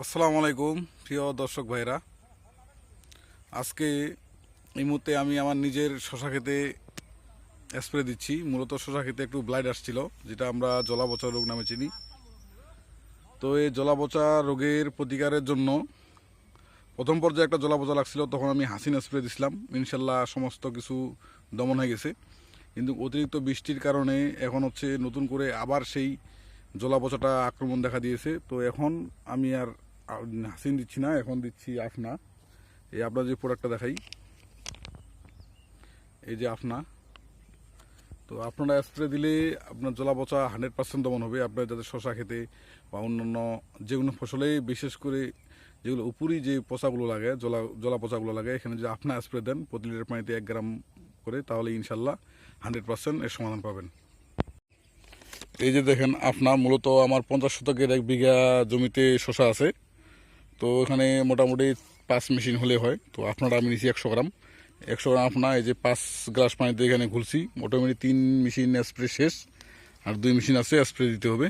আসসালামু আলাইকুম প্রিয় দর্শক ভাইরা। আজকে এই মুহূর্তে আমি আমার নিজের শশা খেতে স্প্রে দিচ্ছি। মূলত শশা খেতে একটু ব্লাইট আসছিল, যেটা আমরা জলাপচা রোগ নামে চিনি। তো এই জলাপচা রোগের প্রতিকারের জন্য প্রথম পর্যায়ে একটা জলাপচা লাগছিল, তখন আমি হাসিন স্প্রে দিছিলাম। ইনশাল্লাহ সমস্ত কিছু দমন হয়ে গেছে। কিন্তু অতিরিক্ত বৃষ্টির কারণে এখন হচ্ছে নতুন করে আবার সেই জলাপচাটা আক্রমণ দেখা দিয়েছে। তো এখন আমি আর হাসিন দিচ্ছি না, এখন দিচ্ছি আফনা। এই আপনার যে প্রোডাক্টটা দেখাই, এই যে আফনা। তো আপনারা স্প্রে দিলে আপনার জলাপচা 100% দমন হবে। আপনার যাদের শশা খেতে বা অন্যান্য যে কোনো ফসলে, বিশেষ করে যেগুলো উপরই যে পচাগুলো লাগে, জলা পচাগুলো লাগে, এখানে যদি আপনা স্প্রে দেন প্রতি লিটার পানিতে 1 গ্রাম করে, তাহলে ইনশাল্লাহ 100% এর সমাধান পাবেন। এই যে দেখেন আপনা, মূলত আমার 50 শতকের 1 বিঘা জমিতে শশা আছে। তো এখানে মোটামুটি 5 মেশিন হলে হয়। তো আপনারা আমি নিচ্ছি 100 গ্রাম। 100 গ্রাম আপনার এই যে 5 গ্লাস পানিতে এখানে ঘুলছি। মোটামুটি 3 মেশিন স্প্রে শেষ, আর 2 মেশিন আছে স্প্রে দিতে হবে।